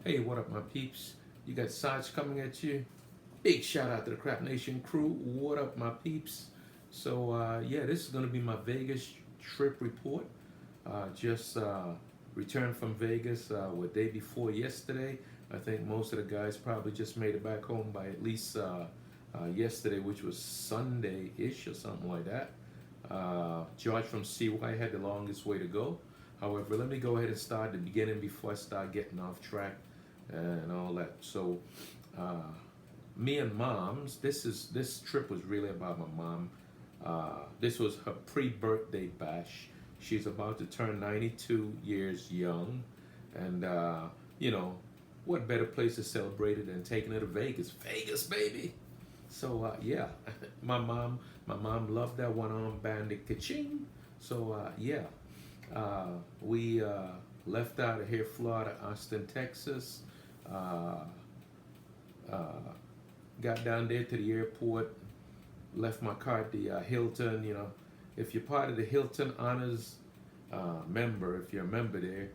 Hey, what up, my peeps? You got Sarge coming at you. Big shout out to the Crap Nation crew. What up, my peeps? So, yeah, this is going to be my Vegas trip report. Just returned from Vegas day before yesterday. I think most of the guys probably just made it back home by at least yesterday, which was Sunday-ish or something like that. George from CY had the longest way to go. However, let me go ahead and start at the beginning before I start getting off track and all that. So, me and mom's. This trip was really about my mom. This was her pre-birthday bash. She's about to turn 92 years young, and you know, what better place to celebrate it than taking her to Vegas? Vegas, baby. So yeah, my mom loved that one-arm bandit ka-ching. So yeah, we left out of here, Florida, Austin, Texas. Uh, uh, Got down there to the airport, left my car at the Hilton. You know, if you're part of the Hilton Honors member, if you're a member there,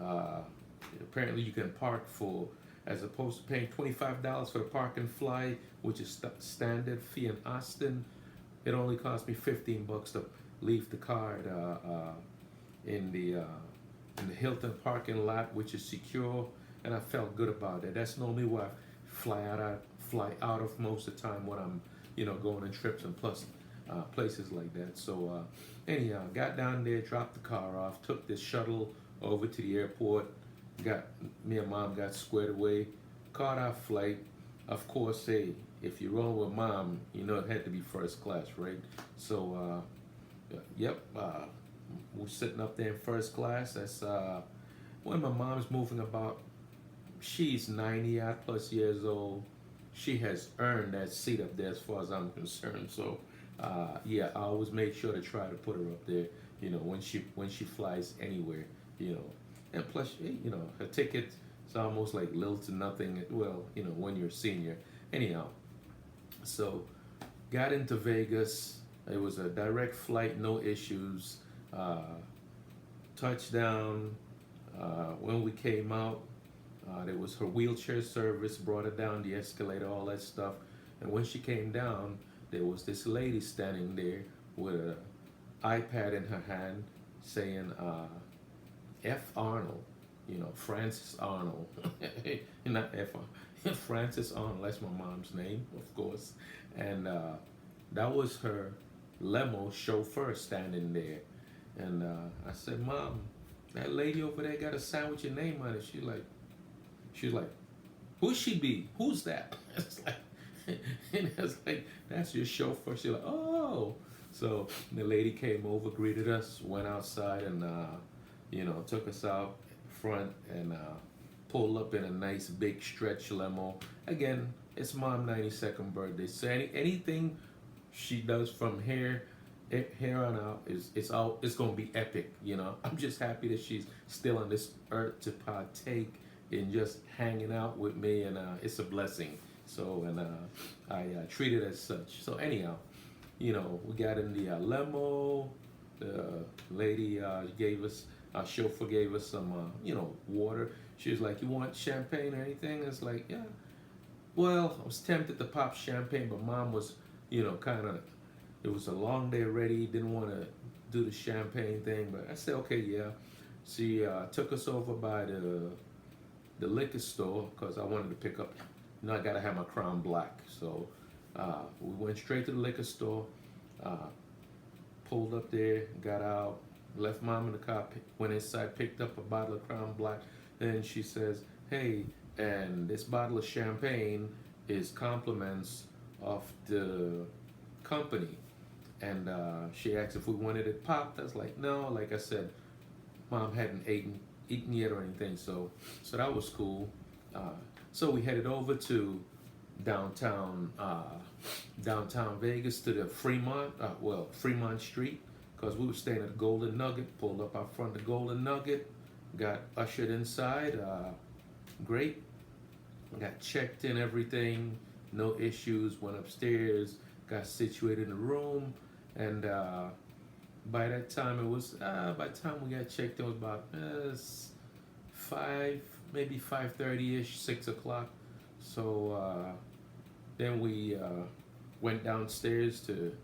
uh, apparently you can park for, as opposed to paying $25 for the park and fly, which is standard fee in Austin. It only cost me $15 to leave the car in the in the Hilton parking lot, which is secure, and I felt good about it. That's normally where I fly out of most of the time when I'm, going on trips and plus places like that. So anyhow, got down there, dropped the car off, took the shuttle over to the airport. Got Me and mom got squared away, caught our flight. Of course, hey, if you're rolling with mom, it had to be first class, right? So yep, we're sitting up there in first class. That's when my mom's moving about. She's 90 odd plus years old. She has earned that seat up there as far as I'm concerned. So yeah, I always make sure to try to put her up there, when she flies anywhere, And plus, her ticket is almost like little to nothing. Well, when you're a senior. Anyhow, so got into Vegas. It was a direct flight, no issues. Touchdown. When we came out, there was her wheelchair service, brought her down the escalator, all that stuff. And when she came down, there was this lady standing there with an iPad in her hand saying, F. Arnold, Francis Arnold. Not F. Arnold, Francis Arnold, that's my mom's name, of course. And that was her limo chauffeur standing there. And I said, Mom, that lady over there got a sign with your name on it. She's like, who she be? Who's that? It's like, that's your chauffeur. She's like, oh. So the lady came over, greeted us, went outside, and took us out front and pulled up in a nice big stretch limo. Again, it's mom 92nd birthday. So anything she does from here on out it's gonna be epic. I'm just happy that she's still on this earth to partake in just hanging out with me, and it's a blessing. So, and I treat it as such. So anyhow, we got in the limo. The lady our chauffeur gave us some, water. She was like, "You want champagne or anything?" It's like, yeah. Well, I was tempted to pop champagne, but mom was, kind of. It was a long day already. Didn't want to do the champagne thing, but I said, okay, yeah. She took us over by the liquor store because I wanted to pick up. I gotta have my Crown Black. So we went straight to the liquor store. Pulled up there, got out, left mom in the car, went inside, picked up a bottle of Crown Black. Then she says, "Hey, and this bottle of champagne is compliments of the company." And she asked if we wanted it popped. I was like, no. Like I said, mom hadn't eaten yet or anything, so that was cool. So we headed over to downtown Vegas, to the Fremont Street, because we were staying at the Golden Nugget. Pulled up out front of the Golden Nugget, got ushered inside. Great, got checked in, everything, no issues. Went upstairs, got situated in a room, and by that time it was by the time we got checked in, it was about maybe 5:30ish, 6 o'clock. So then we went downstairs to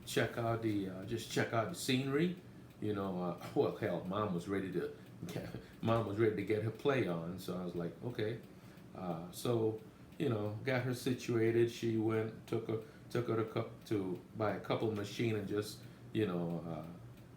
check out the just check out the scenery. Well, hell, mom was ready to get her play on. So I was like, okay. So got her situated. She went took her to buy a couple of machine and just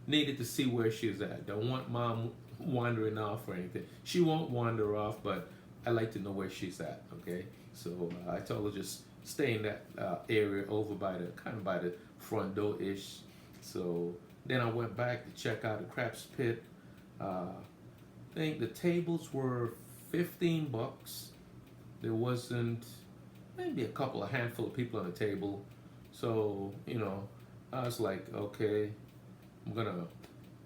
needed to see where she's at. Don't want mom wandering off or anything. She won't wander off, but I like to know where she's at. Okay, so I told her just stay in that area over by the front door ish. So then I went back to check out the craps pit. I think the tables were $15. There wasn't maybe a handful of people on the table. So I was like, okay, I'm gonna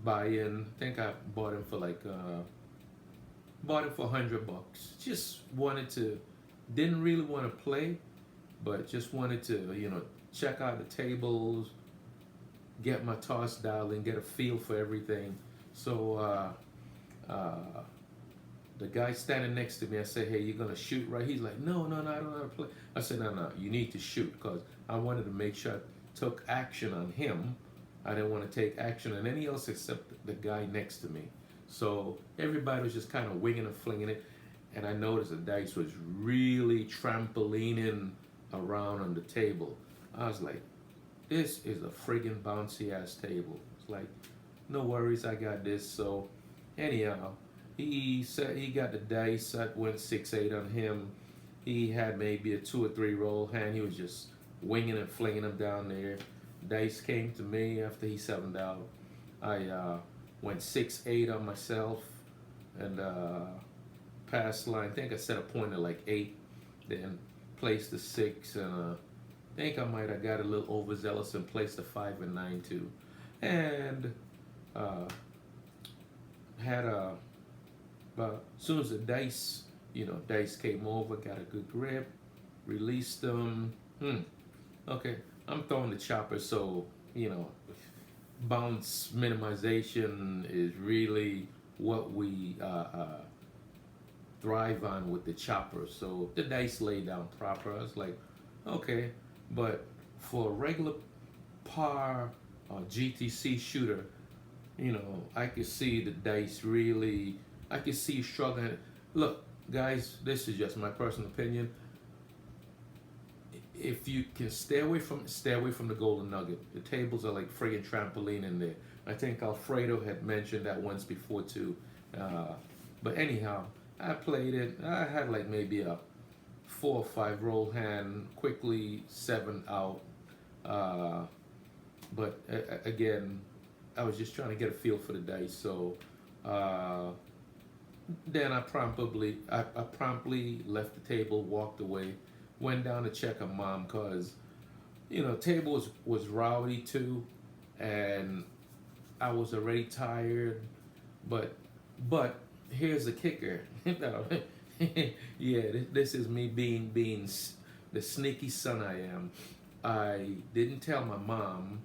buy in. I think I bought him for bought it for $100. Just didn't really want to play, but just wanted to check out the tables, get my toss dialed and get a feel for everything. So the guy standing next to me, I said, hey, you're gonna shoot, right? He's like, no, I don't know how to play. I said, no, you need to shoot, because I wanted to make sure I took action on him. I didn't want to take action on any else except the guy next to me. So everybody was just kind of winging and flinging it, and I noticed the dice was really trampolining around on the table. I was like, this is a friggin' bouncy ass table. It's like, no worries, I got this. So anyhow, he said he got the dice. I went 6-8 on him. He had maybe a 2 or 3 roll hand. He was just winging and flinging them down there. Dice came to me after he 7'd out. I went 6-8 on myself and passed line. I think I set a point at like 8, then placed the 6, and I think I might have got a little overzealous and placed a 5 and 9 too. And had a but as soon as the dice came over, got a good grip, released them. Okay, I'm throwing the chopper, so bounce minimization is really what we thrive on with the chopper. So the dice laid down proper. I was like, okay, but for a regular par GTC shooter, I could see the dice really. I could see you struggling. Look, guys, this is just my personal opinion. If you can stay away from the golden nugget. The tables are like friggin' trampoline in there. I think Alfredo had mentioned that once before too. But anyhow, I played it. I had like maybe a 4 or 5 roll hand, quickly 7 out. But again, I was just trying to get a feel for the dice. So then I promptly left the table, walked away, went down to check on mom, because table was rowdy too, and I was already tired. But here's the kicker. Yeah, this is me being the sneaky son I am. I didn't tell my mom,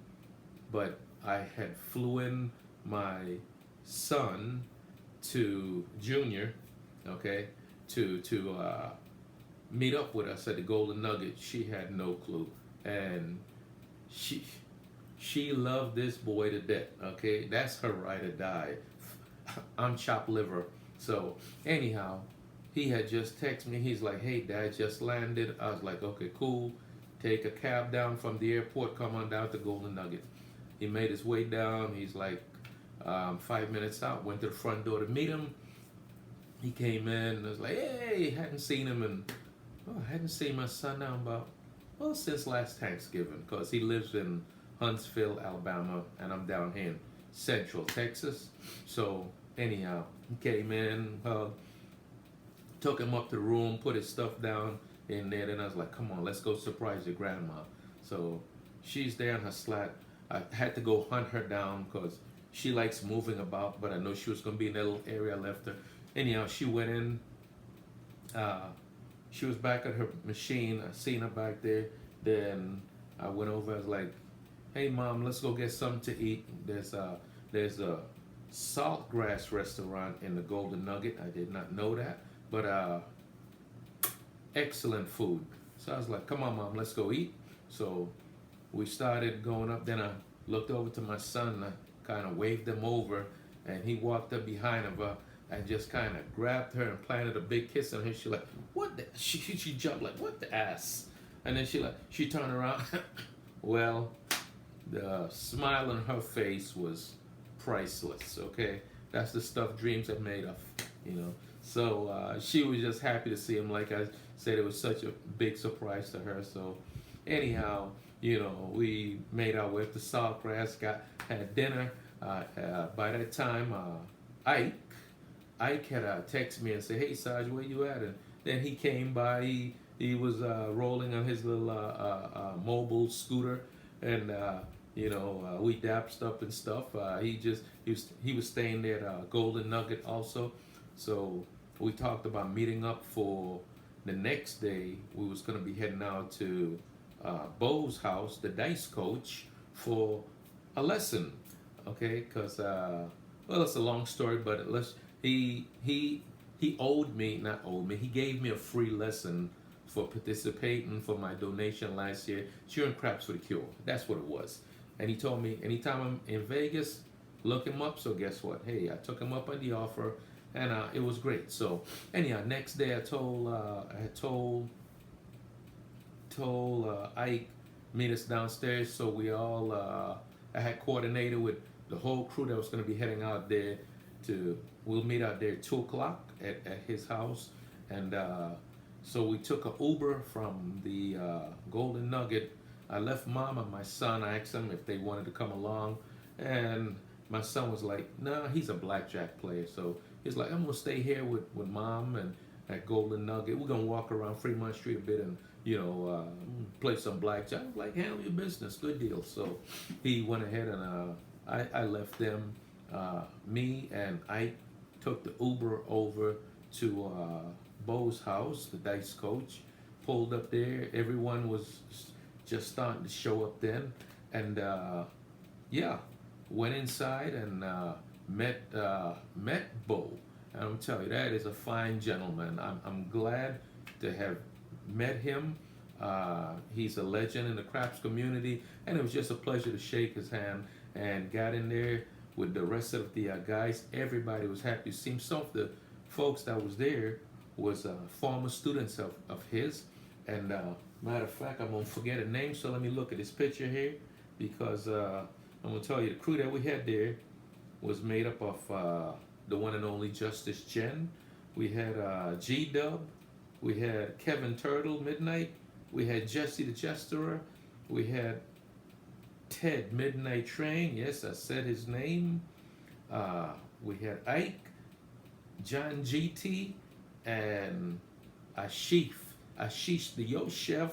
but I had flew in my son to Junior, okay, to meet up with us at the Golden Nugget. She had no clue, and she loved this boy to death. Okay, that's her ride or die. I'm chopped liver. So anyhow, he had just texted me. He's like, "Hey, Dad, just landed." I was like, "Okay, cool. Take a cab down from the airport. Come on down to Golden Nugget." He made his way down. He's like 5 minutes out. Went to the front door to meet him. He came in. I was like, "Hey," hadn't seen him, and I hadn't seen my son now since last Thanksgiving, because he lives in Huntsville, Alabama, and I'm down here in Central Texas. So anyhow, he came in, took him up to the room, put his stuff down in there. Then I was like, "Come on, let's go surprise your grandma." So she's there in her slat. I had to go hunt her down because she likes moving about, but I know she was going to be in that little area I left her. Anyhow, she went in. She was back at her machine. I seen her back there. Then I went over. I was like, "Hey, Mom, let's go get something to eat." There's a Saltgrass restaurant in the Golden Nugget. I did not know that. But excellent food. So I was like, come on, Mom, let's go eat. So we started going up. Then I looked over to my son and I kind of waved him over, and he walked up behind her and just kind of grabbed her and planted a big kiss on her. She like, what the? She jumped like, what the ass? And then she turned around. Well, the smile on her face was priceless. Okay, that's the stuff dreams are made of, you know. So she was just happy to see him. Like I said, it was such a big surprise to her. So anyhow, you know, we made our way up to Saltgrass, had dinner. By that time, Ike had texted me and said, "Hey Sarge, where you at?" And then he came by. He was rolling on his little mobile scooter, and you know, we dapped up and stuff. He was staying there at Golden Nugget also, so we talked about meeting up for the next day. We was gonna be heading out to Bo's house, the dice coach, for a lesson. Okay, because well, it's a long story, but he owed me, not owed me. He gave me a free lesson for participating for my donation last year. Curing Craps for the Cure. That's what it was. And he told me anytime I'm in Vegas, look him up. So guess what? Hey, I took him up on the offer, and it was great. So anyhow, next day I had told Ike meet us downstairs. So we all I had coordinated with the whole crew that was going to be heading out there we'll meet out there at 2 o'clock at his house, and so we took an Uber from the Golden Nugget. I left Mom and my son. I asked them if they wanted to come along, and my son was like, "Nah, he's a blackjack player." So he's like, "I'm gonna stay here with Mom and at Golden Nugget. We're gonna walk around Fremont Street a bit and play some blackjack." I'm like, "Handle your business, good deal." So he went ahead and I left them. Me and I took the Uber over to Bo's house, the dice coach. Pulled up there. Everyone was just starting to show up then, and yeah, went inside and met Bo. And I'm telling you, that is a fine gentleman. I'm glad to have met him. He's a legend in the craps community, and it was just a pleasure to shake his hand. And got in there with the rest of the guys. Everybody was happy to see him. Some of the folks that was there was former students of his. And matter of fact, I'm gonna forget a name, so let me look at this picture here, because I'm gonna tell you the crew that we had there was made up of the one and only Justice Jen. We had G-Dub. We had Kevin Turtle, Midnight. We had Jesse the Jesterer. We had Ted Midnight Train, yes, I said his name. We had Ike, John GT, and Ashish the Yo Chef.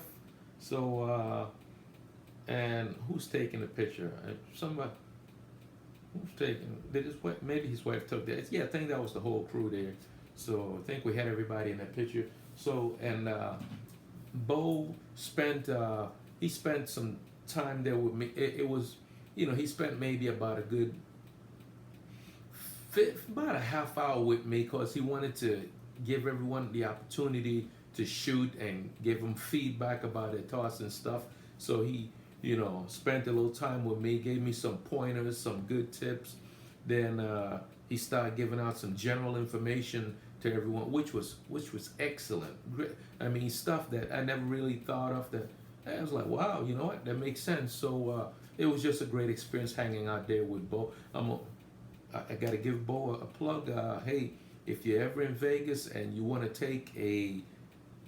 So, and who's taking the picture? Somebody, who's taking, maybe his wife took that. Yeah, I think that was the whole crew there. So I think we had everybody in that picture. So, and Bo spent, he spent some time there with me. It was, he spent maybe about about a half hour with me, because he wanted to give everyone the opportunity to shoot and give them feedback about their thoughts and stuff. So he, spent a little time with me, gave me some pointers, some good tips. Then he started giving out some general information to everyone, which was excellent. I mean, stuff that I never really thought of, that I was like, wow, you know what, that makes sense. So it was just a great experience hanging out there with Bo. I got to give Bo a plug. Hey, if you're ever in Vegas and you want to take a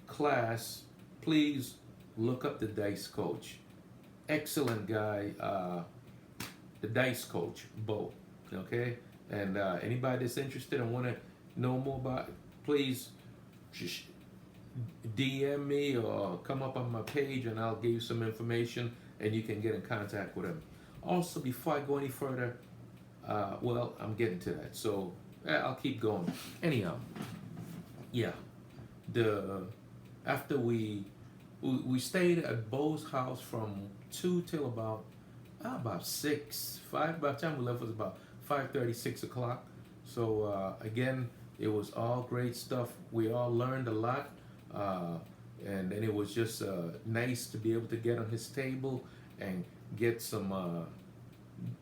class, please look up the Dice Coach. Excellent guy, the Dice Coach, Bo. Okay? And anybody that's interested and want to know more about it, please just DM me or come up on my page, and I'll give you some information and you can get in contact with him. Also, before I go any further, well, I'm getting to that, so I'll keep going. Anyhow, yeah, after we stayed at Bo's house from 2 till about 6, 5. By the time we left, it was about 5:30, 6 o'clock. So again, It was all great stuff. We all learned a lot. Uh, and then it was just nice to be able to get on his table and get some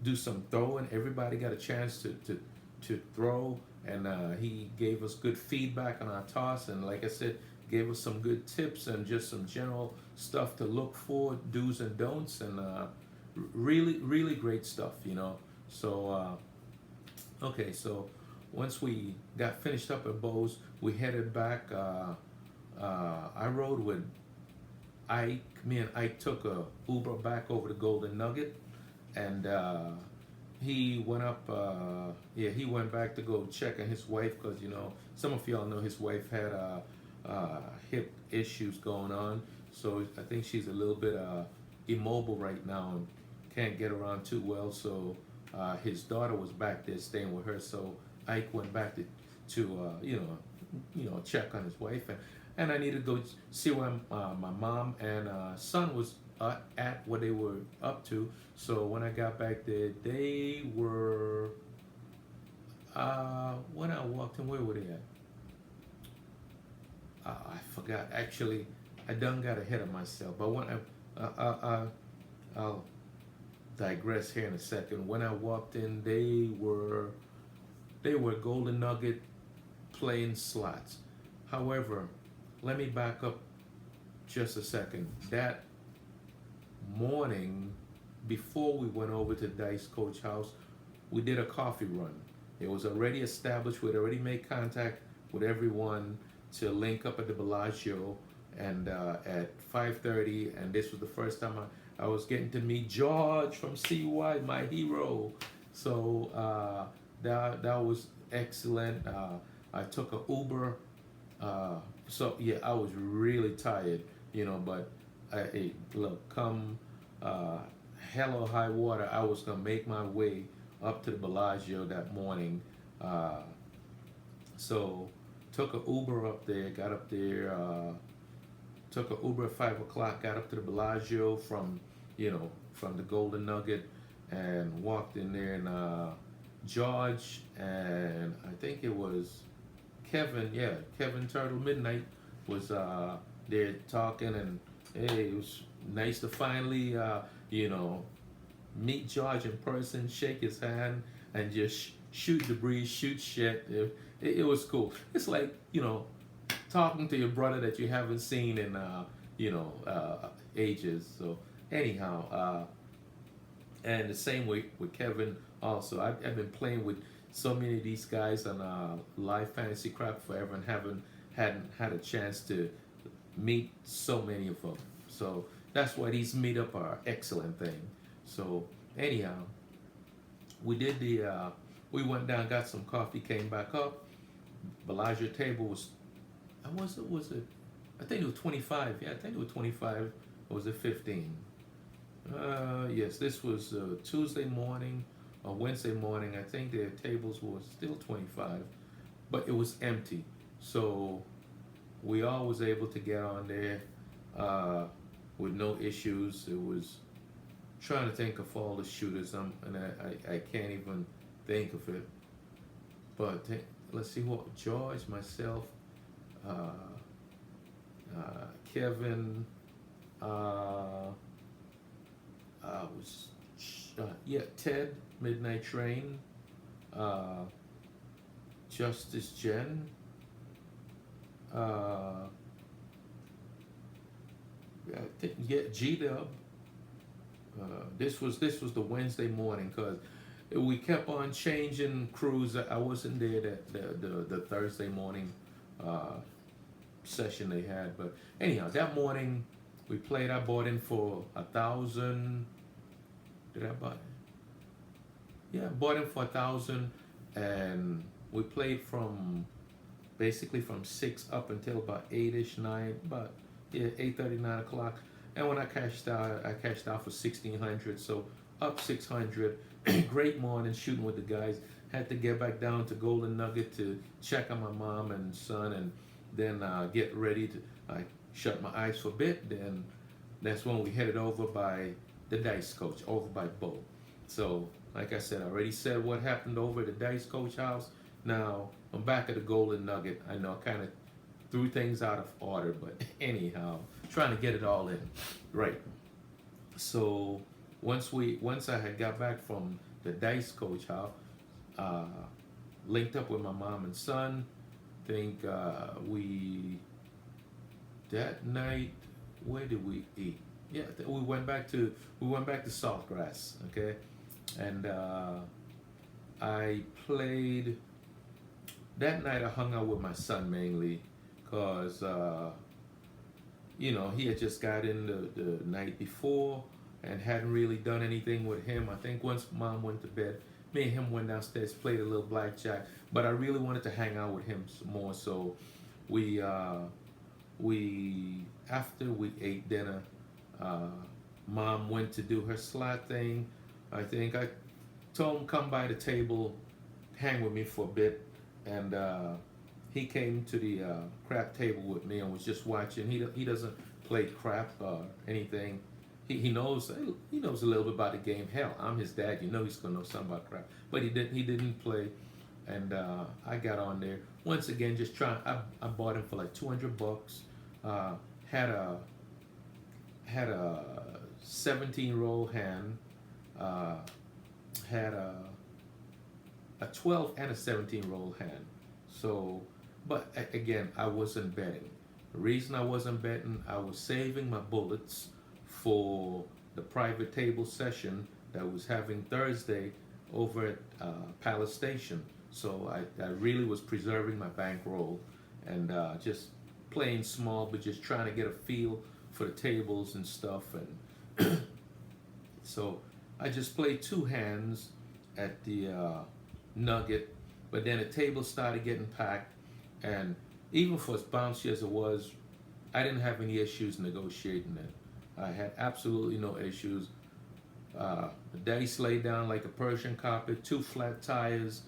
do some throwing. Everybody got a chance to throw, and he gave us good feedback on our toss. And like I said, gave us some good tips and just some general stuff to look for, do's and don'ts, and really, really great stuff, you know. So, okay, so once we got finished up at Bose, we headed back. I rode with Ike. Me and Ike took a Uber back over to Golden Nugget, and he went up. Yeah, he went back to go check on his wife because you know some of y'all know his wife had hip issues going on, so I think she's a little bit immobile right now and can't get around too well. So his daughter was back there staying with her. So Ike went back to you know check on his wife, and I needed to go see where my mom and son was at, what they were up to. So when I got back there, they were when I walked in, where were they at? I forgot. Actually, I done got ahead of myself. But when I'll digress here in a second. When I walked in, they were Golden Nugget playing slots. However, let me back up just a second. That morning, before we went over to Dice Coach House, we did a coffee run. It was already established. We'd already made contact with everyone to link up at the Bellagio, and at 5:30. And this was the first time I was getting to meet George from CY, my hero. So that was excellent. I took a Uber. So yeah, I was really tired, you know. But look, come hell or high water, I was gonna make my way up to the Bellagio that morning. So took a Uber up there, got up there. Took an Uber at 5 o'clock, got up to the Bellagio from the Golden Nugget, and walked in there. And George and I think it was Kevin, yeah, Kevin Turtle Midnight was there talking, and hey, it was nice to finally meet George in person, shake his hand, and just shoot the breeze, shoot shit. It was cool. It's like talking to your brother that you haven't seen in ages. So anyhow, and the same way with Kevin also. I've been playing with so many of these guys on live fantasy crap forever, and hadn't had a chance to meet so many of them. So that's why these meetup are excellent thing. So anyhow, we did we went down, got some coffee, came back up. Bellagio table was, was it? I think it was 25. Yeah, I think it was 25. Or was it 15? Yes, this was Tuesday morning or Wednesday morning. I think their tables were still 25, but it was empty. So we all was able to get on there with no issues. It was trying to think of all the shooters, and I can't even think of it. But let's see what George, myself, Kevin, was Ted, Midnight Train, Justice Jen, G Dub. This was the Wednesday morning, because we kept on changing crews. I wasn't there the Thursday morning session they had, but anyhow, that morning we played. I bought in for 1,000. Did I buy? Yeah, I bought in for 1,000, and we played from basically from 6 up until about 8ish, 9, but yeah, 8:30, 9 o'clock. And when I cashed out for 1,600, so up 600. Great morning shooting with the guys. Had to get back down to Golden Nugget to check on my mom and son, and then get ready to shut my eyes for a bit. Then that's when we headed over by the Dice Coach, over by Bo. So like I said, I already said what happened over at the Dice Coach house. Now, I'm back at the Golden Nugget. I know I kind of threw things out of order, but anyhow, trying to get it all in. Right. So once I had got back from the dice coach house, uh, linked up with my mom and son. Think we that night. Where did we eat? Yeah, we went back to Saltgrass. Okay, and I played that night. I hung out with my son mainly, cause he had just got in the night before and hadn't really done anything with him. I think once mom went to bed, me and him went downstairs, played a little blackjack. But I really wanted to hang out with him some more, so we after we ate dinner, uh, mom went to do her slot thing. I think I told him come by the table, hang with me for a bit, and he came to the crap table with me and was just watching. He doesn't play crap or anything. He knows a little bit about the game. Hell, I'm his dad. You know he's gonna know something about crap. But he didn't play, and I got on there once again. Just trying. I bought him for like $200. Had a 17 roll hand. Had a 12 and a 17 roll hand. So, but again, I wasn't betting. The reason I wasn't betting, I was saving my bullets for the private table session that was having Thursday over at Palace Station. So I really was preserving my bankroll and just playing small, but just trying to get a feel for the tables and stuff. And so I just played two hands at the Nugget, but then the table started getting packed, and even for as bouncy as it was, I didn't have any issues negotiating it. I had absolutely no issues. The dice laid down like a Persian carpet, two flat tires,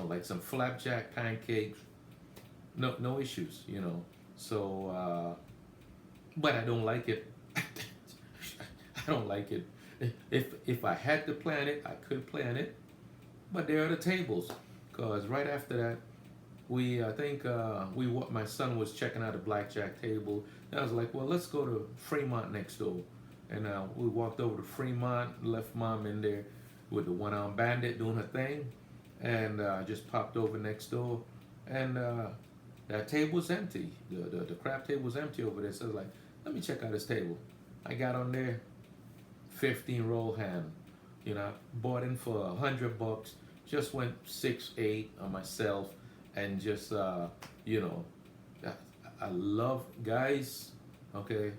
like some flapjack pancakes. No issues, So, but I don't like it. I don't like it. If I had to plan it, I could plan it. But there are the tables, cause right after that, my son was checking out a blackjack table. And I was like, well, let's go to Fremont next door. And we walked over to Fremont, left mom in there with the one-armed bandit doing her thing, and just popped over next door. And that table was empty. The crap table was empty over there. So I was like, let me check out this table. I got on there, 15 roll hand. Bought in for $100. Just went 6-8 on myself, and just I love guys. Okay,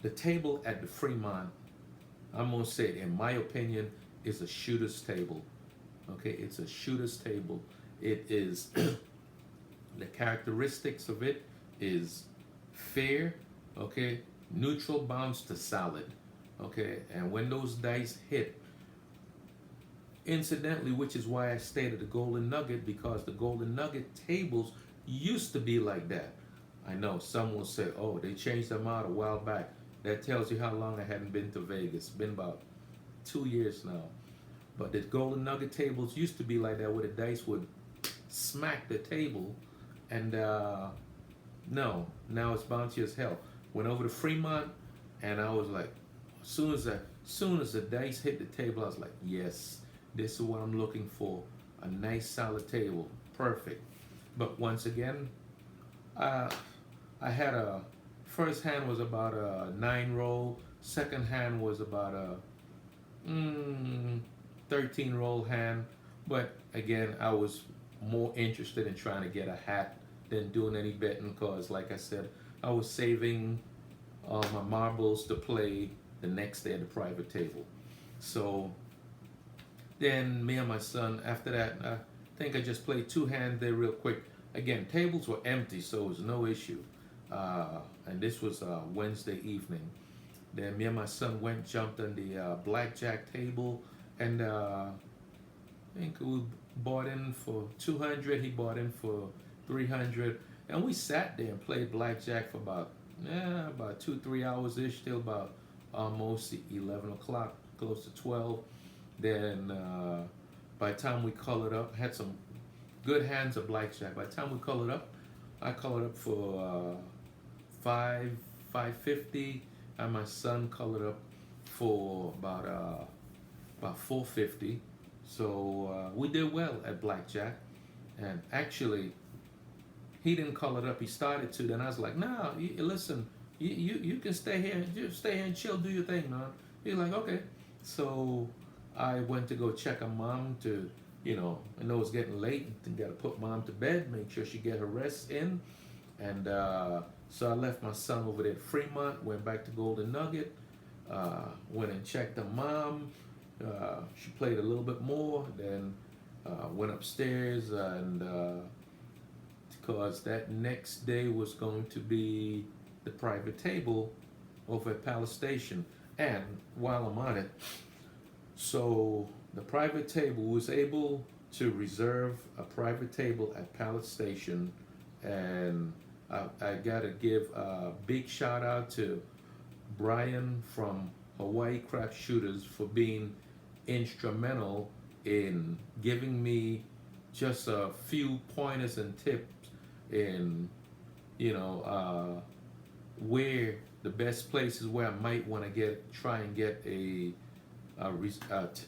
the table at the Fremont, I'm gonna say it, in my opinion, is a shooter's table. Okay, it's a shooter's table. It is the characteristics of it is fair. Okay, neutral bounce to solid. Okay, and when those dice hit, incidentally, which is why I stayed at the Golden Nugget, because the Golden Nugget tables used to be like that. I know some will say, oh, they changed them out a while back. That tells you how long I hadn't been to Vegas. Been about 2 years now. But the Golden Nugget tables used to be like that, where the dice would smack the table. And no, now it's bouncy as hell. Went over to Fremont, and I was like, soon as the dice hit the table, I was like, yes, this is what I'm looking for. A nice solid table. Perfect. But once again, I had first hand was about a 9 roll. Second hand was about a 13 roll hand. But again, I was more interested in trying to get a hat than doing any betting, because like I said, I was saving my marbles to play the next day at the private table. So then me and my son, after that, I think I just played 2 hands there real quick. Again, tables were empty, so it was no issue. And this was Wednesday evening. Then me and my son jumped on the blackjack table, and I think we bought in for 200. He bought in for 300, and we sat there and played blackjack for about 2-3 hours ish, till about almost 11 o'clock, close to 12. Then by the time we colored up, had some good hands of blackjack. By the time we colored up, I colored up for 550, and my son colored up for about 450. So we did well at blackjack, and actually he didn't call it up. He started to. Then I was like, "No, listen, you can stay here. Just stay here and chill. Do your thing, man." He's like, "Okay." So I went to go check on mom to, I know it's getting late. And got to put mom to bed. Make sure she get her rest in. And so I left my son over there at Fremont. Went back to Golden Nugget. Went and checked on mom. She played a little bit more. Then went upstairs and. Because that next day was going to be the private table over at Palace Station. And while I'm on it, so the private table was able to reserve a private table at Palace Station. And I got to give a big shout out to Brian from Hawaii Craft Shooters for being instrumental in giving me just a few pointers and tips in where the best places where I might want to try and get a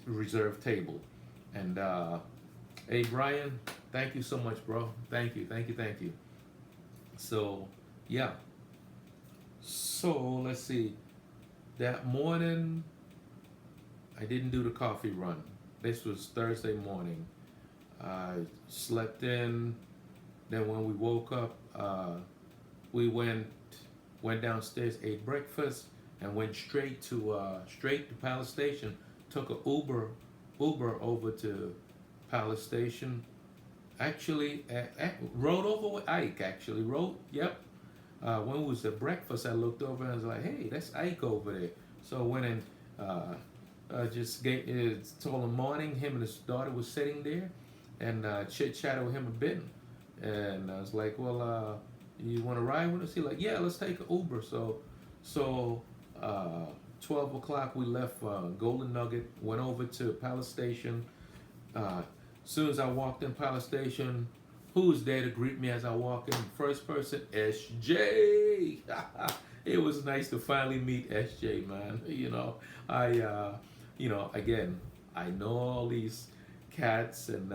reserved table. And hey Brian, thank you so much, bro. Thank you. So yeah, so let's see, that morning I didn't do the coffee run. This was Thursday morning. I slept in. Then when we woke up, we went downstairs, ate breakfast, and went straight to Palace Station. Took a Uber over to Palace Station. Actually, rode over with Ike. Actually, Yep. When we was at breakfast, I looked over and I was like, "Hey, that's Ike over there." So I went and just told him morning. Him and his daughter was sitting there, and chit chatted with him a bit. And I was like, "Well, you want to ride with us?" He's like, "Yeah, let's take an Uber." So 12 o'clock we left Golden Nugget, went over to Palace Station. As soon as I walked in Palace Station, who was there to greet me as I walked in? First person, SJ. It was nice to finally meet SJ, man. Again, I know all these cats and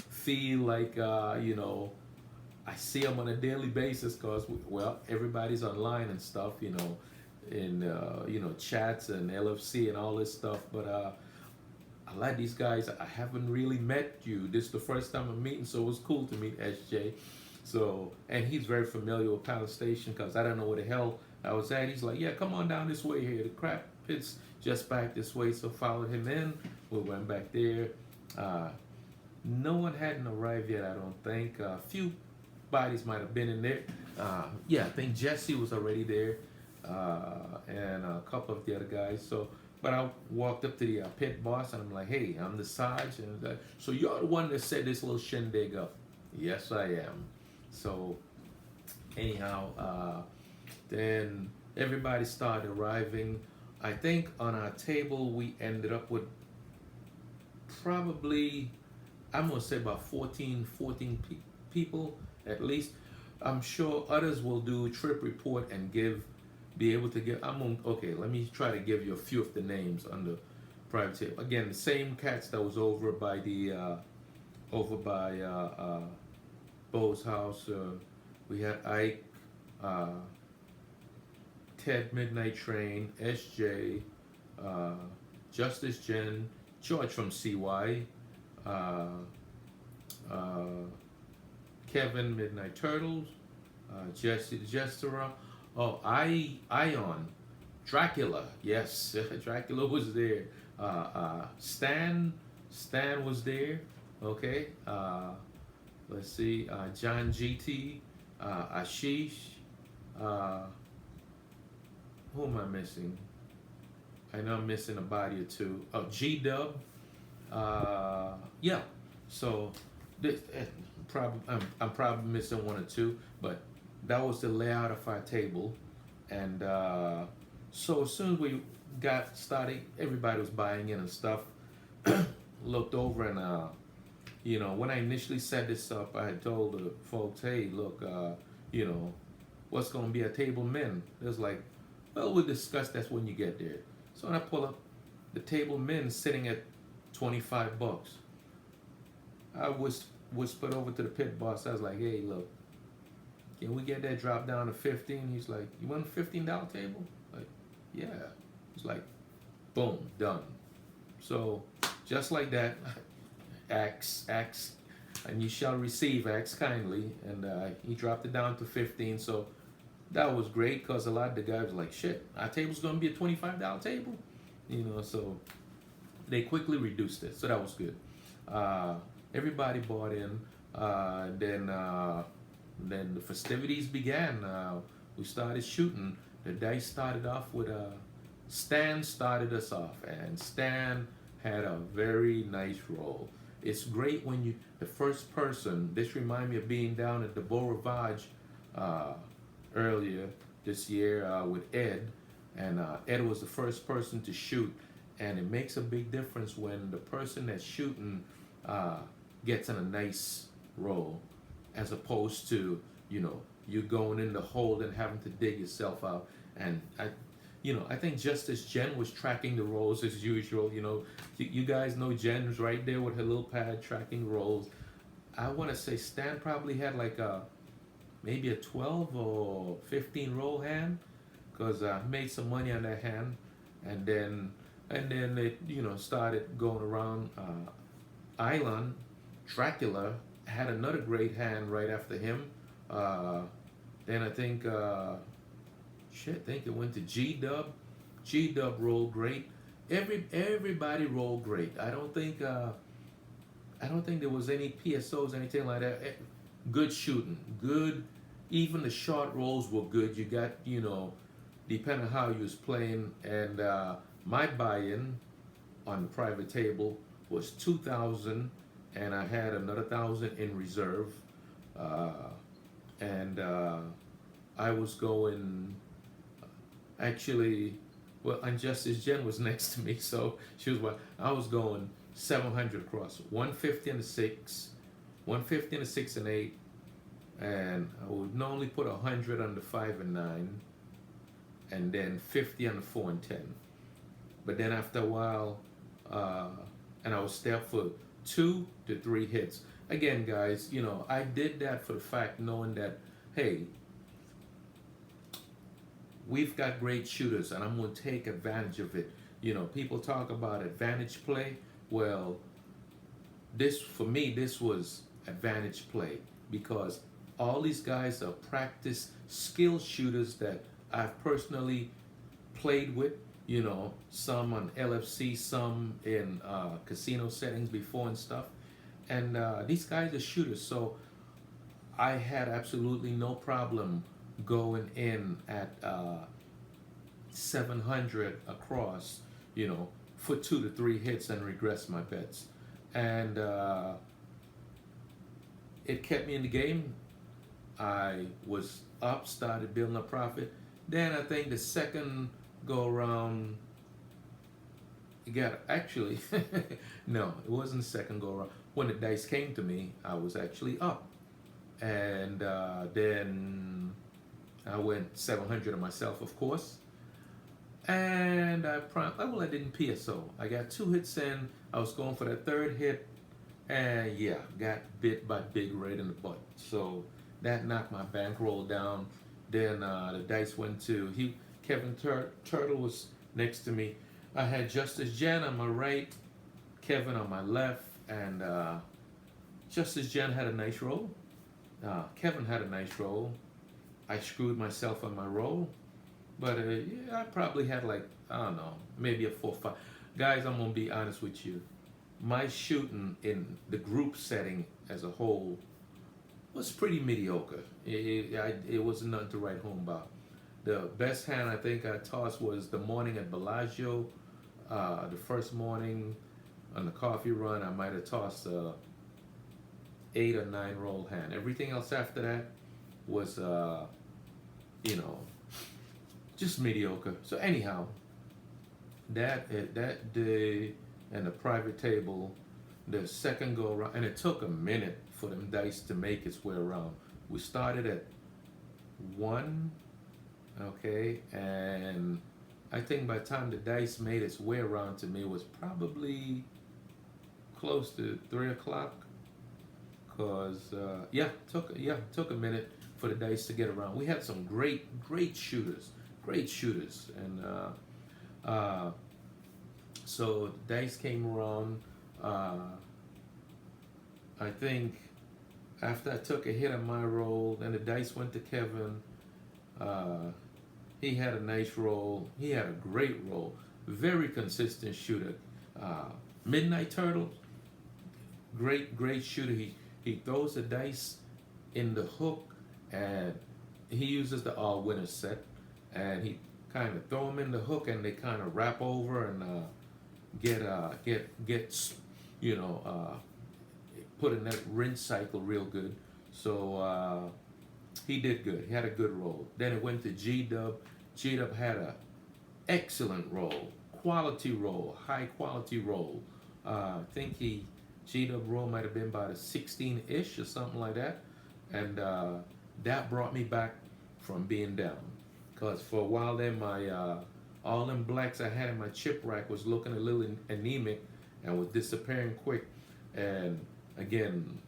feel like I see them on a daily basis because everybody's online and stuff, in chats and LFC and all this stuff. But I like these guys. I haven't really met you. This is the first time I'm meeting, so it was cool to meet SJ. So, and he's very familiar with Palace Station because I don't know where the hell I was at. He's like, "Yeah, come on down this way here. The crap pit's just back this way." So followed him in. We went back there. No one hadn't arrived yet, I don't think. A few bodies might have been in there. I think Jesse was already there, and a couple of the other guys. But I walked up to the pit boss and I'm like, "Hey, I'm the Sarge." And like, "So you're the one that set this little shindig up?" "Yes, I am." So anyhow, then everybody started arriving. I think on our table we ended up with probably, I'm going to say about 14 people at least. I'm sure others will do trip report and be able to give. Okay, let me try to give you a few of the names on the private table. Again, the same cats that was over by Bo's house. We had Ike, Ted Midnight Train, SJ, Justice Jen, George from CY, Kevin Midnight Turtles, Jesse the Jester, Ion, Dracula, yes, Dracula was there. Stan was there. Okay, let's see, John GT, Ashish. Who am I missing? I know I'm missing a body or two. Oh, G Dub. Yeah. So this, I'm probably missing one or two, but that was the layout of our table. And so as soon as we got started, everybody was buying in and stuff. Looked over and when I initially set this up, I had told the folks, hey, look, you know, what's going to be a table min? It was like, well, we'll discuss that when you get there. So when I pull up, the table min sitting at $25. I whispered over to the pit boss. I was like, hey, look, can we get that drop down to 15? He's like, you want a $15 table? Like, yeah. It's like, boom, done. So just like that, ask, and you shall receive, ask kindly. And he dropped it down to 15. So that was great because a lot of the guys were like, shit, our table's going to be a $25 table. So they quickly reduced it. So that was good. Everybody bought in. Then the festivities began. We started shooting. The dice started off with Stan started us off, and Stan had a very nice roll. It's great when the first person. This reminded me of being down at the Beau Rivage earlier this year with Ed, and Ed was the first person to shoot, and it makes a big difference when the person that's shooting gets in a nice roll, as opposed to you going in the hole and having to dig yourself out. And I think Justice Jen was tracking the rolls as usual. You guys know Jen's right there with her little pad tracking rolls. I want to say Stan probably had like maybe a 12 or 15 roll hand, because I made some money on that hand, and then it started going around. Island Dracula had another great hand right after him. Then I think it went to G Dub. G Dub rolled great. Everybody rolled great. I don't think there was any PSOs, anything like that. Good shooting, good. Even the short rolls were good. You got depending on how you was playing. And my buy-in on the private table was 2,000, and I had another 1,000 in reserve. And I was going, actually, well, and Justice Jen was next to me, so she was I was going 700 across, 150 and a 6, 150 and a 6 and 8, and I would normally put 100 on the 5 and 9, and then 50 on the 4 and 10. But then after a while, and I was there for 2 to 3 hits. Again, guys, I did that for the fact knowing that, hey, we've got great shooters, and I'm going to take advantage of it. People talk about advantage play. Well, for me, this was advantage play, because all these guys are practice skill shooters that I've personally played with. Some on LFC, some in casino settings before and stuff. And these guys are shooters, so I had absolutely no problem going in at 700 across, for 2 to 3 hits and regress my bets. And it kept me in the game. I was up, started building a profit. Then I think the second go around, actually, no, it wasn't the second go around. When the dice came to me, I was actually up. And then I went 700 on myself, of course. And I didn't PSO. I got 2 hits in. I was going for that 3rd hit. And yeah, got bit by Big Red in the butt. So that knocked my bankroll down. Then the dice went to, Kevin Turtle was next to me. I had Justice Jen on my right, Kevin on my left, and Justice Jen had a nice roll. Kevin had a nice roll. I screwed myself on my roll. But yeah, I probably had like, I don't know, maybe a 4 5. Guys, I'm going to be honest with you. My shooting in the group setting as a whole was pretty mediocre. It wasn't nothing to write home about. The best hand I think I tossed was the morning at Bellagio. The first morning on the coffee run, I might have tossed a 8 or 9 roll hand. Everything else after that was, just mediocre. So anyhow, that day and the private table, the second go around, and it took a minute for them dice to make its way around. We started at 1, okay, and I think by the time the dice made its way around to me, it was probably close to 3 o'clock. Cause took a minute for the dice to get around. We had some great shooters, and so the dice came around. I think after I took a hit on my roll, then the dice went to Kevin. He had a nice roll. He had a great roll. Very consistent shooter. Midnight Turtle, great shooter. He throws the dice in the hook, and he uses the all winner set, and he kind of throw them in the hook, and they kind of wrap over and get put in that rinse cycle real good. So he did good. He had a good roll. Then it went to G Dub. G Dub had a excellent roll, quality roll, high quality roll. I think G Dub roll might have been about a 16-ish or something like that, and that brought me back from being down. Cause for a while then my all them blacks I had in my chip rack was looking a little anemic and was disappearing quick. And again,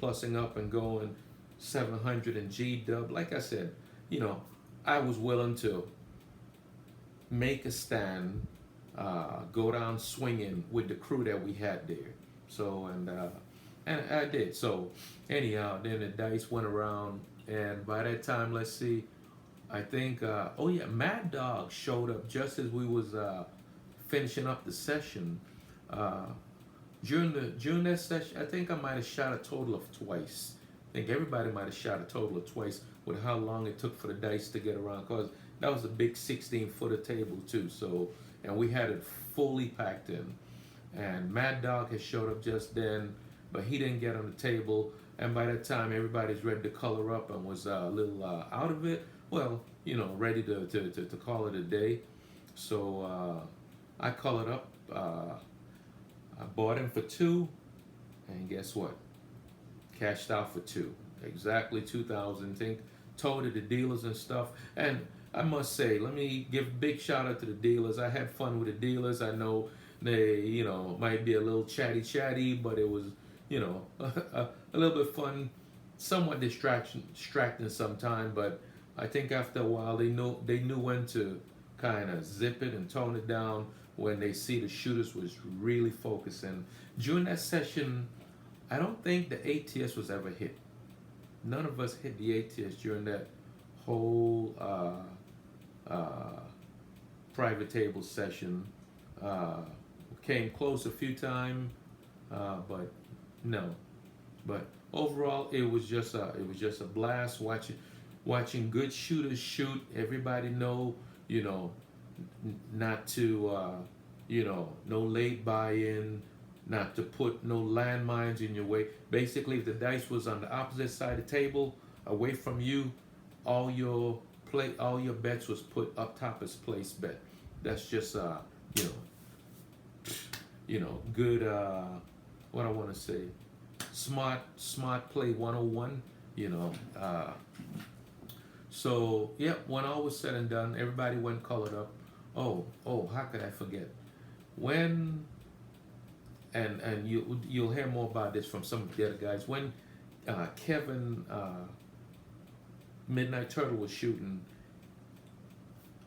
plussing up and going 700 in G Dub. Like I said, I was willing to make a stand, go down swinging with the crew that we had there. So and I did. So anyhow, then the dice went around, and by that time, let's see, I think Mad Dog showed up just as we was finishing up the session. During that session, I think I might have shot a total of twice. I think everybody might have shot a total of twice with how long it took for the dice to get around, because that was a big 16-footer table too. So, and we had it fully packed in. And Mad Dog had showed up just then, but he didn't get on the table. And by that time, everybody's ready to color up and was a little out of it. Well, ready to call it a day. So I colored up. I bought him for 2, and guess what? Cashed out for 2. Exactly 2,000. Think told to the dealers and stuff. And I must say, let me give a big shout out to the dealers. I had fun with the dealers. I know they, might be a little chatty, but it was, a little bit fun, somewhat distracting sometime. But I think after a while, they knew when to kind of zip it and tone it down when they see the shooters was really focusing. During that session, I don't think the ATS was ever hit. None of us hit the ATS during that whole private table session. Came close a few times, but no. But overall, it was just a blast watching good shooters shoot. Everybody know, not to no late buy-in, not to put no landmines in your way. Basically, if the dice was on the opposite side of the table, away from you, all your bets was put up top as place bet. That's just good. What I want to say, smart play 101. So yeah, when all was said and done, everybody went colored up. Oh, how could I forget? When and you'll hear more about this from some of the other guys. When Kevin Midnight Turtle was shooting,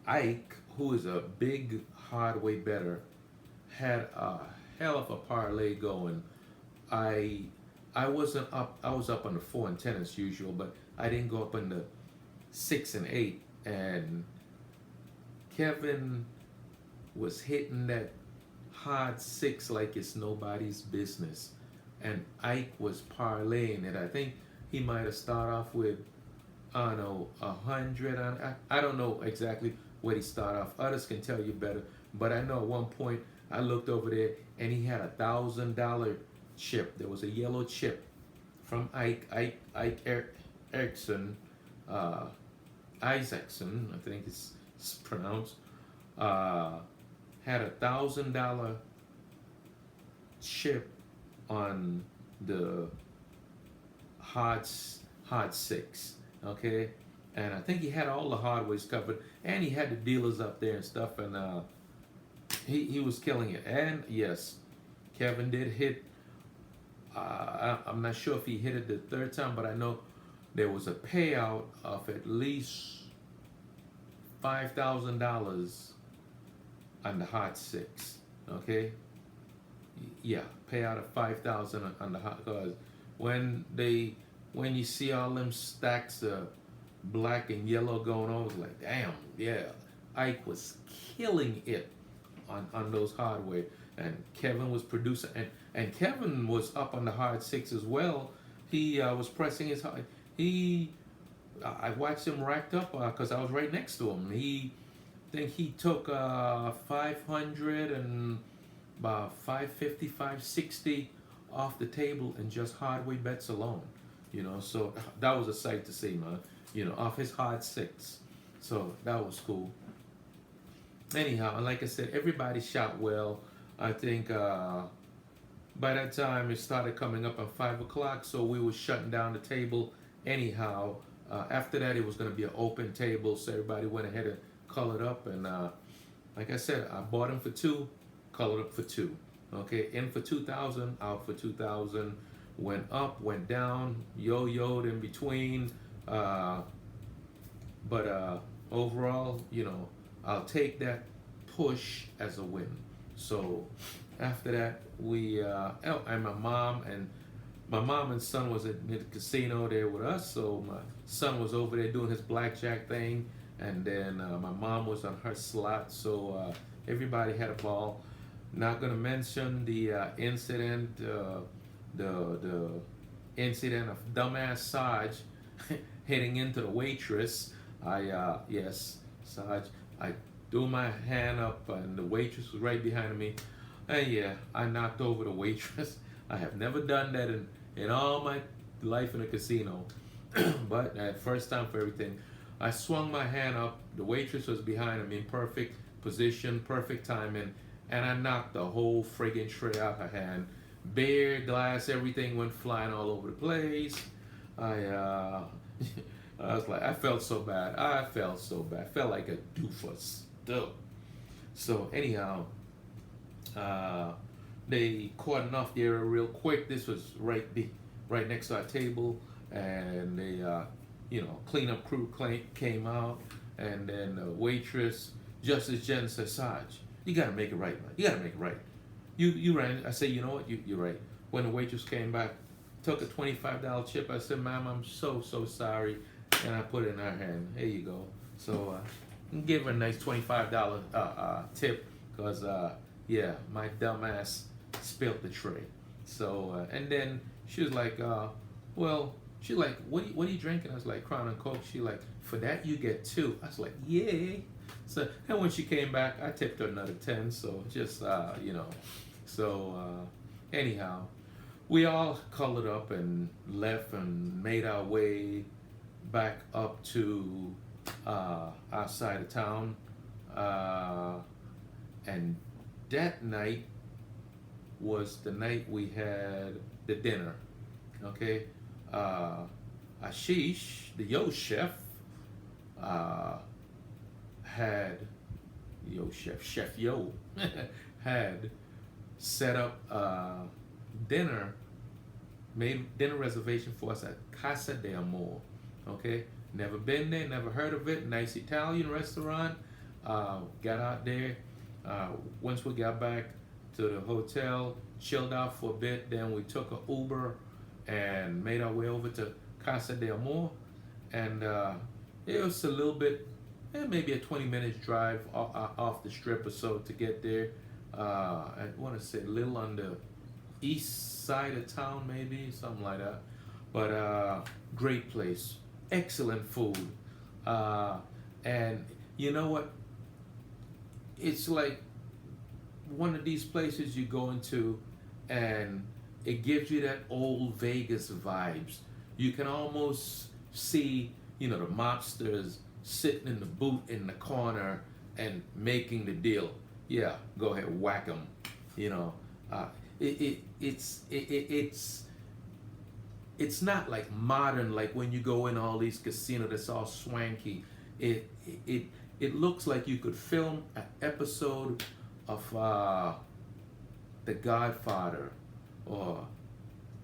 Ike, who is a big hardway bettor, had a hell of a parlay going. I wasn't up. I was up on the 4 and 10 as usual, but I didn't go up on the 6 and 8. And Kevin was hitting that hard 6 like it's nobody's business, and Ike was parlaying it. I think he might have started off with, I don't know, 100. I don't know exactly what he started off. Others can tell you better, but I know at one point I looked over there and he had $1,000 chip. There was a yellow chip from Ike Erickson, Isaacson, I think it's pronounced. Had $1,000 chip on the hard six, okay, and I think he had all the hardways covered, and he had the dealers up there and stuff, and he was killing it. And yes, Kevin did hit. I'm not sure if he hit it the third time, but I know there was a payout of at least $5,000 on the hot six. Okay, yeah, payout of 5,000 on the hot, because when you see all them stacks of black and yellow going on, it's like, damn, yeah, Ike was killing it on those hardware, and Kevin was producing, and Kevin was up on the hard six as well. He was pressing his hard. I watched him racked up because I was right next to him. I think he took 500 and about 550, 560 off the table in just hardware bets alone. So that was a sight to see, man. Off his hard six. So that was cool. Anyhow, and like I said, everybody shot well. I think by that time it started coming up at 5 o'clock, so we were shutting down the table. Anyhow, after that it was going to be an open table, so everybody went ahead and colored up. And like I said, I bought them for 2, colored up for 2. Okay, in for 2,000, out for 2,000. Went up, went down, yo-yoed in between. But overall, I'll take that push as a win. So after that, and my mom and son was at the casino there with us. So my son was over there doing his blackjack thing, and then my mom was on her slot. So everybody had a ball. Not gonna mention the incident, the incident of dumbass Sarge hitting into the waitress. Yes, Sarge. I threw my hand up, and the waitress was right behind me. And yeah, I knocked over the waitress. I have never done that in all my life in a casino, but first time for everything. I swung my hand up. The waitress was behind me in perfect position, perfect timing, and I knocked the whole friggin' tray out her hand. Beer, glass, everything went flying all over the place. I was like, I felt so bad. I felt like a doofus. Duh. So anyhow, they cordoned off the area real quick. This was right next to our table, and they, cleanup crew came out, and then the waitress, just as Jen said, Sarge, you gotta make it right, man. You gotta make it right. You ran. I said, you know what? You're right. When the waitress came back, took a $25 chip. I said, ma'am, I'm so sorry, and I put it in her hand. Here you go. So give her a nice $25 tip, because yeah, my dumb ass spilled the tray. So and then she was like, well, she like, what are you drinking? I was like, Crown and Coke. She like, for that you get 2. I was like, yay. So and when she came back, I tipped her another 10. So just So anyhow, we all colored up and left and made our way back up to our side of town. And that night was the night we had the dinner. Okay, Ashish, the Yo chef, had Chef Yo had set up dinner, made dinner reservation for us at Casa de Amor. Okay, never been there, never heard of it. Nice Italian restaurant. Got out there. Once we got back to the hotel, chilled out for a bit. Then we took an Uber and made our way over to Casa de Amor. And it was a little bit, maybe a 20-minute drive off the strip or so to get there. I want to say a little on the east side of town, maybe, something like that. But great place, excellent food. And you know what? It's like one of these places you go into and it gives you that old Vegas vibes. You can almost see, the mobsters sitting in the booth in the corner and making the deal. Yeah, go ahead, whack them. it's not like modern like when you go in all these casinos that's all swanky. It looks like you could film an episode of The Godfather, or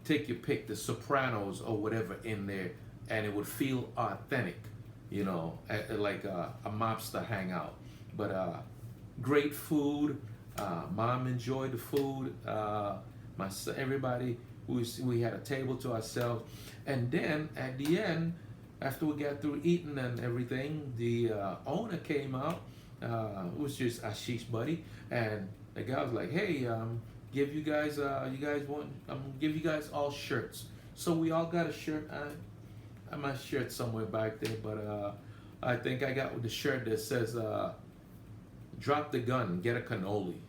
take your pick, The Sopranos or whatever in there, and it would feel authentic, like a mobster hangout. But great food. Mom enjoyed the food. Everybody, we had a table to ourselves, and then at the end, after we got through eating and everything, the owner came out. It was just Ashish buddy, and the guy was like, "Hey, give you guys, you guys want? Give you guys all shirts." So we all got a shirt. I my shirt somewhere back there, but I think I got the shirt that says "Drop the gun, get a cannoli."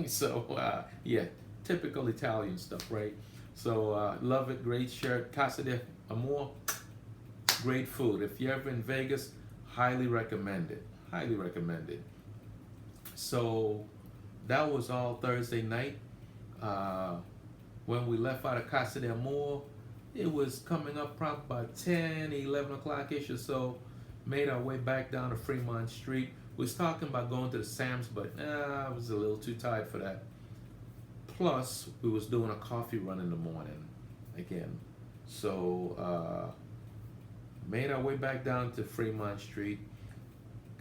So yeah, typical Italian stuff, right? So love it, great shirt. Casa de Amor, great food. If you're ever in Vegas, highly recommend it. Highly recommend it. So that was all Thursday night. When we left out of Casa de Amor, it was coming up probably about 10, 11 o'clock-ish or so. Made our way back down to Fremont Street. We was talking about going to the Sam's, but I was a little too tired for that. Plus, we was doing a coffee run in the morning again. So, made our way back down to Fremont Street.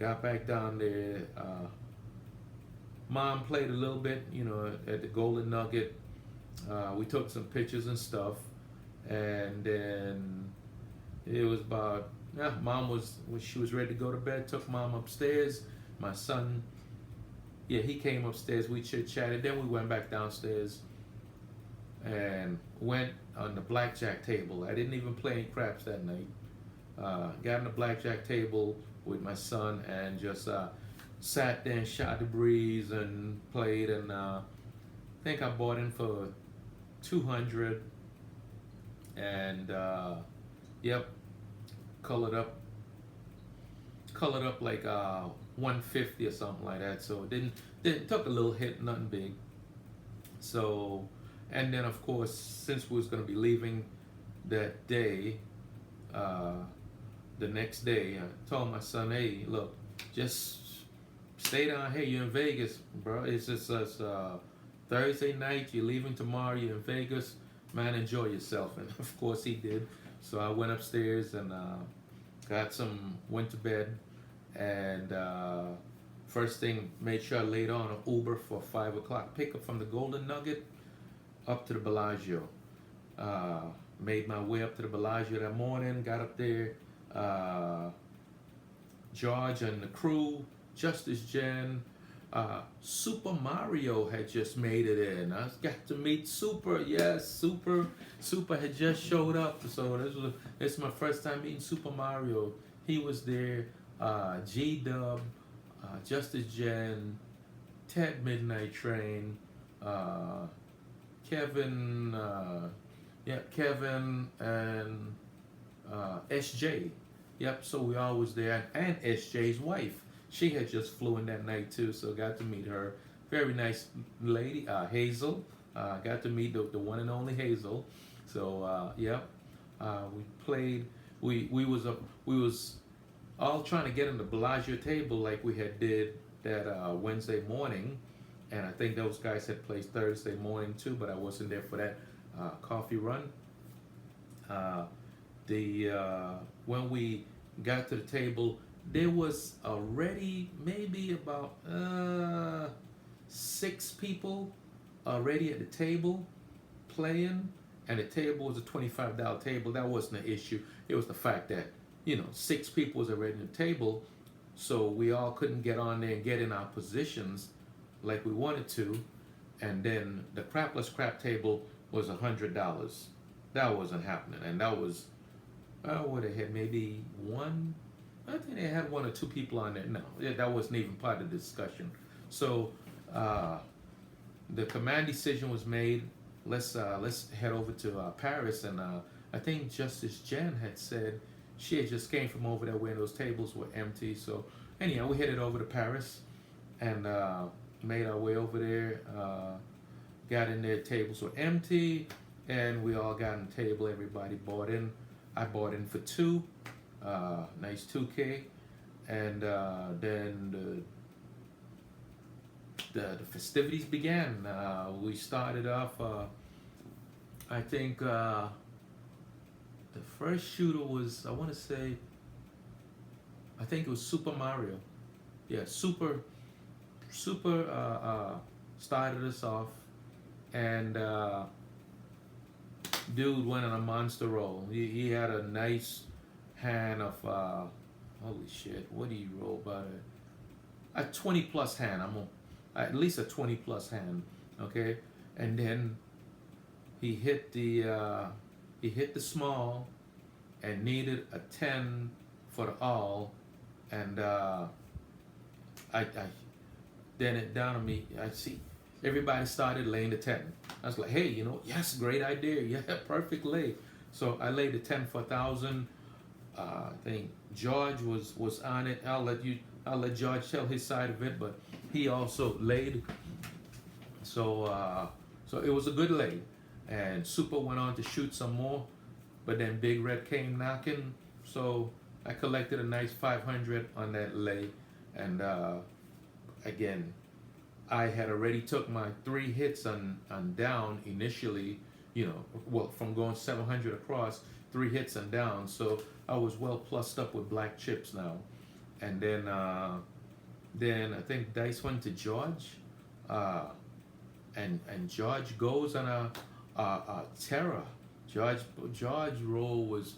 Got back down there. Mom played a little bit, at the Golden Nugget. We took some pictures and stuff. And then it was about, Mom when she was ready to go to bed, took Mom upstairs. My son, he came upstairs. We chit-chatted. Then we went back downstairs and went on the blackjack table. I didn't even play any craps that night. Got on the blackjack table with my son and just sat there and shot the breeze and played. And I think I bought in for 200. And yep, colored up like 150 or something like that. So it took a little hit, nothing big. So, and then of course, since we was gonna be leaving that day, the next day, I told my son, "Hey, look, just stay down here. You're in Vegas, bro. It's just Thursday night. You're leaving tomorrow. You're in Vegas. Man, enjoy yourself." And of course he did. So I went upstairs and went to bed, and first thing, made sure I laid on an Uber for 5 o'clock pickup from the Golden Nugget up to the Bellagio. Made my way up to the Bellagio that morning, got up there. George and the crew, Justice Jen, Super Mario had just made it in. I got to meet Super. Yes, Super had just showed up. So this is my first time meeting Super Mario. He was there. G-Dub, Justice Jen, Ted Midnight Train, Kevin, Kevin and SJ. Yep, so we all was there. And SJ's wife. She had just flew in that night too, so got to meet her. Very nice lady, Hazel. Got to meet the one and only Hazel. So we played. We was all trying to get on the Bellagio table like we had did that Wednesday morning, and I think those guys had played Thursday morning too, but I wasn't there for that coffee run. When we got to the table, there was already maybe about 6 people already at the table playing, and the table was a $25 table. That wasn't an issue. It was the fact that 6 people was already at the table, so we all couldn't get on there and get in our positions like we wanted to. And then the crapless crap table was $100. That wasn't happening, and that was what they had, maybe one. I think they had 1 or 2 people on there. No, that wasn't even part of the discussion. So the command decision was made. Let's head over to Paris, and I think Justice Jen had said she had just came from over there where those tables were empty. So anyhow, we headed over to Paris and made our way over there. got in there, tables were empty, and we all got on the table. Everybody bought in. I bought in for two, nice 2K, and then the festivities began. We started off. I think the first shooter was, I want to say, I think it was Super Mario. Yeah, Super started us off, and dude went on a monster roll. He had a nice hand of holy shit. What did he roll? About a 20 plus hand. At least a 20 plus hand. Okay, and then he hit the small and needed a 10 for the all, and I then it dawned on me. I see everybody started laying the 10. I was like, hey, yes, great idea. Yeah, perfect lay. So I laid the 10 for 1,000. I think George was on it. I'll let George tell his side of it, but he also laid. So it was a good lay, and Super went on to shoot some more, but then Big Red came knocking. So I collected a nice 500 on that lay, and again, I had already took my 3 hits on down initially, from going 700 across, 3 hits and down. So I was well plussed up with black chips now. And then I think dice went to George, and George goes on a terror. George roll was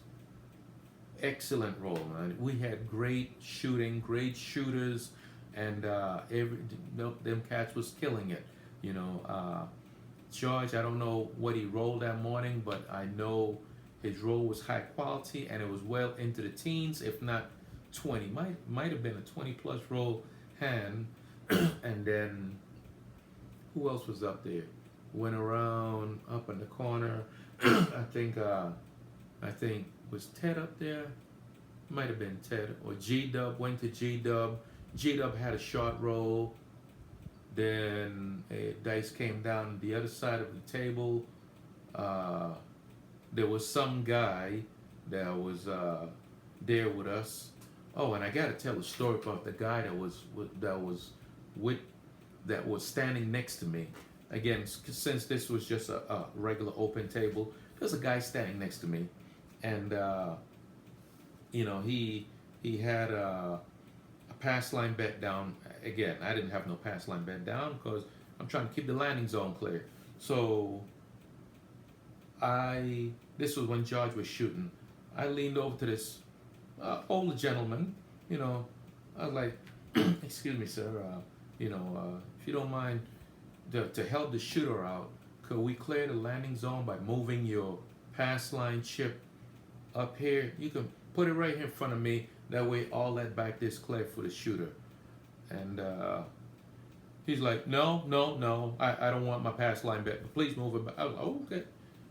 excellent roll, man. We had great shooting, great shooters, and them cats was killing it. George, I don't know what he rolled that morning, but I know his roll was high quality, and it was well into the teens, if not 20. Might have been a 20 plus roll hand. And then who else was up there? Went around up in the corner. I think was Ted up there? Might have been Ted, or G Dub went to G Dub. G Dub had a short roll. Then dice came down the other side of the table. There was some guy that was there with us. Oh, and I gotta tell a story about the guy that was standing next to me. Again, since this was just a regular open table, there's a guy standing next to me, and he had a pass line bet down. Again, I didn't have no pass line bet down because I'm trying to keep the landing zone clear. So this was when George was shooting. I leaned over to this older gentleman. I was like, excuse me, sir, if you don't mind, to help the shooter out, could we clear the landing zone by moving your pass line chip up here? You can put it right here in front of me. That way all that back there is clear for the shooter. And he's like, no, I don't want my pass line back, but please move it back. I was like, oh, okay.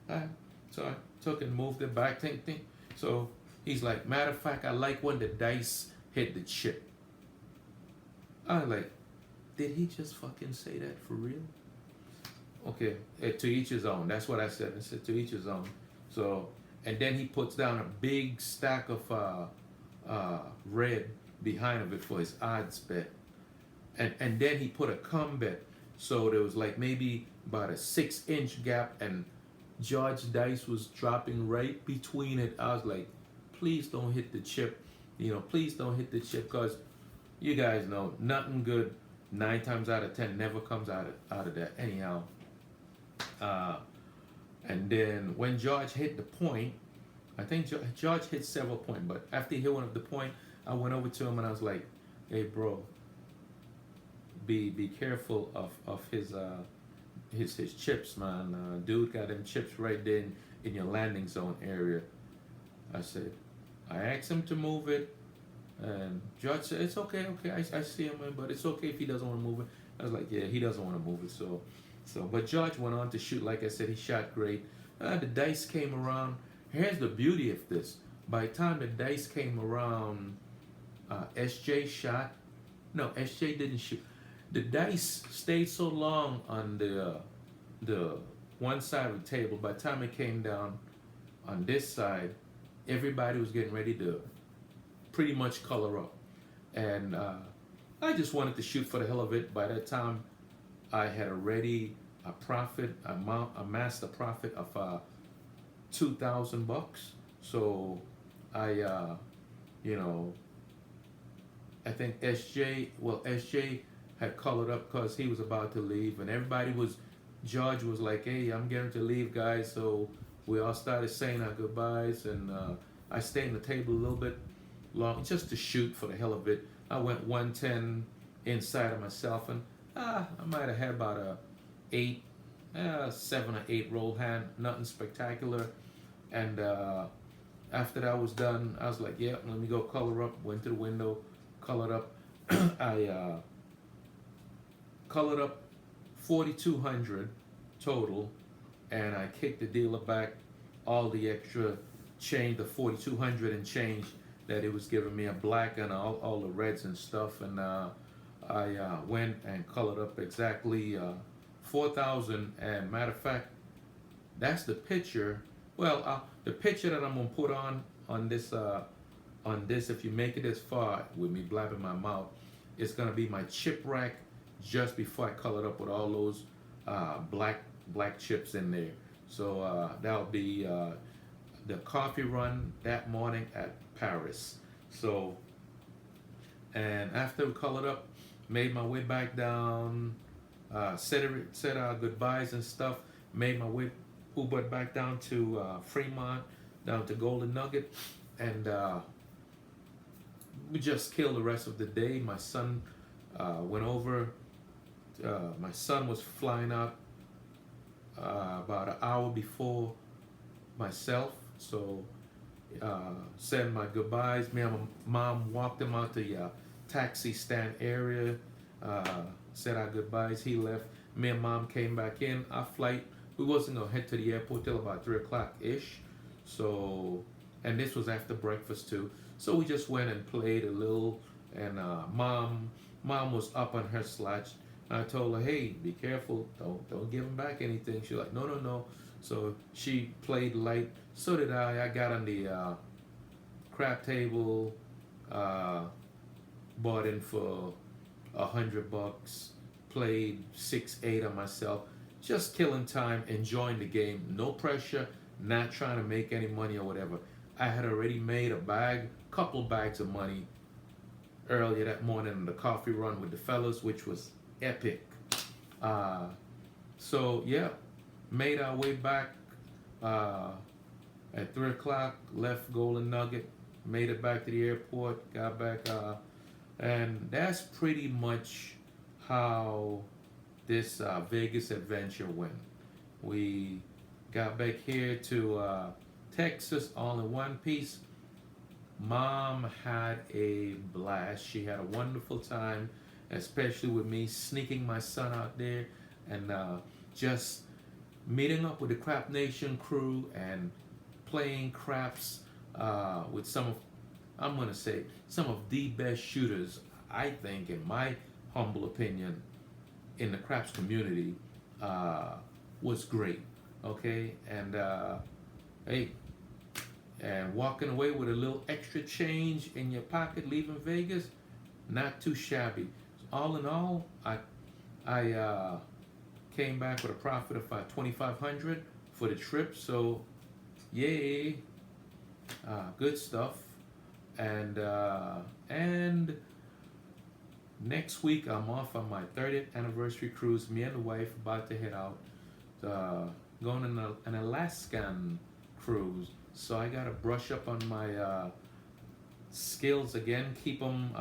All right. So I took and moved it back. Think. So he's like, matter of fact, I like when the dice hit the chip. I was like, did he just fucking say that for real? Okay, to each his own. That's what I said. I said to each his own. So, and then he puts down a big stack of red behind of it for his odds bet. And then he put a cum bet. So there was like maybe about a 6-inch gap, and George dice was dropping right between it. I was like, please don't hit the chip. Please don't hit the chip, because you guys know nothing good 9 times out of 10 never comes out of that. Anyhow, and then when George hit the point, I think George hit several points, but after he hit one of the point, I went over to him and I was like, hey bro, be careful of his chips, man. Dude got them chips right there in your landing zone area. I said, I asked him to move it, and George said, it's okay, I see him, but it's okay if he doesn't want to move it. I was like, yeah, he doesn't want to move it, so, but George went on to shoot. Like I said, he shot great. The dice came around. Here's the beauty of this. By the time the dice came around, SJ shot. No, SJ didn't shoot. The dice stayed so long on the one side of the table. By the time it came down on this side, everybody was getting ready to pretty much color up. And I just wanted to shoot for the hell of it. By that time, I had already amassed a profit of $2,000. So I, you know, I think SJ had colored up because he was about to leave, and George was like, hey, I'm getting to leave, guys. So we all started saying our goodbyes, and I stayed on the table a little bit long just to shoot for the hell of it. I went 110 inside of myself, and I might have had about a 7 or 8 roll hand, nothing spectacular. And after that was done, I was like, yeah, let me go color up. Went to the window, colored up. I colored up 4,200 total, and I kicked the dealer back all the extra change, the 4,200 and change that it was giving me, a black and all the reds and stuff. And I went and colored up exactly 4,000. And matter of fact, that's the picture. Well, the picture that I'm gonna put on this, if you make it this far with me blabbing my mouth, it's gonna be my chip rack just before I colored up with all those black chips in there. So that'll be the coffee run that morning at Paris. So, and after we colored up, made my way back down, said our goodbyes and stuff, made my way, Ubered back down to Fremont, down to Golden Nugget, and we just killed the rest of the day. My son went over. My son was flying out about an hour before myself, so said my goodbyes. Me and my mom walked him out to the taxi stand area, said our goodbyes. He left. Me and mom came back in. Our flight, we wasn't gonna head to the airport till about 3 o'clock ish. So, and this was after breakfast too. So we just went and played a little, and mom was up on her slouch. I told her, hey, be careful, don't give him back anything. She's like, no. So she played light. So did I. I got on the crap table, bought in for $100, played 6-8 on myself, just killing time, enjoying the game, no pressure, not trying to make any money or whatever. I had already made couple bags of money earlier that morning in the coffee run with the fellas, which was epic. So yeah, made our way back at 3 o'clock, left Golden Nugget, made it back to the airport, got back, and that's pretty much how this Vegas adventure went. We got back here to Texas all in one piece. Mom had a blast. She had a wonderful time, especially with me sneaking my son out there and just meeting up with the Crap Nation crew and playing craps with some of the best shooters, I think, in my humble opinion, in the craps community, was great. Okay, and hey, and walking away with a little extra change in your pocket leaving Vegas, not too shabby. All in all, I came back with a profit of $2,500 for the trip. So, yay, good stuff. And next week I'm off on my 30th anniversary cruise. Me and the wife about to head out, going on an Alaskan cruise. So I gotta brush up on my skills again, keep them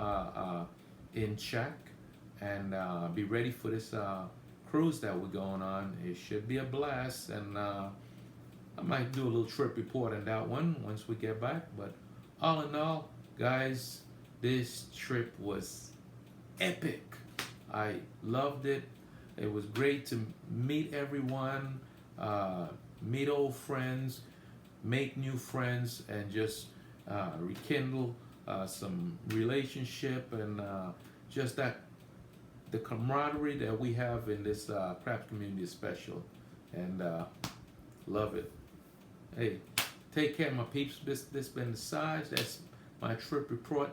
in check, and be ready for this cruise that we're going on. It should be a blast, and I might do a little trip report on that one once we get back. But all in all, guys, this trip was epic. I loved it. It was great to meet everyone, meet old friends, make new friends, and just rekindle some relationship, and just that the camaraderie that we have in this craps community is special. and love it. Hey, take care, my peeps. This been the Sarge. That's my trip report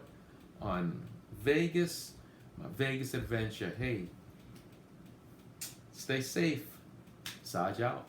on Vegas, my Vegas adventure. Hey, stay safe. Sarge out.